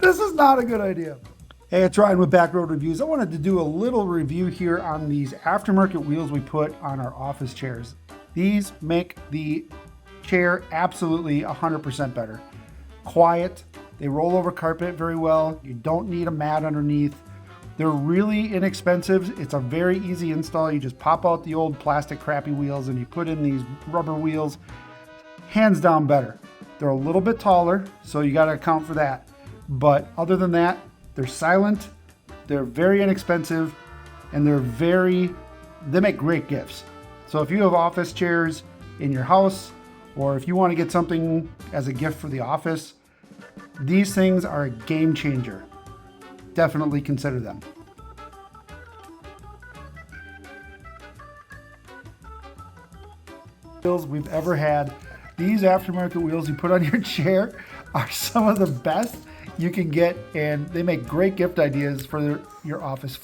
This is not a good idea. Hey, it's Ryan with Backroad Reviews. I wanted to do a little review here on these aftermarket wheels we put on our office chairs. These make the chair absolutely 100% better. Quiet, they roll over carpet very well. You don't need a mat underneath. They're really inexpensive. It's a very easy install. You just pop out the old plastic crappy wheels and you put in these rubber wheels. Hands down better. They're a little bit taller, so you got to account for that. But other than that, they're silent, they're very inexpensive, and they make great gifts. So if you have office chairs in your house, or if you want to get something as a gift for the office, these things are a game changer. Definitely consider them. Wheels we've ever had. These aftermarket wheels you put on your chair are some of the best you can get, and they make great gift ideas for your office.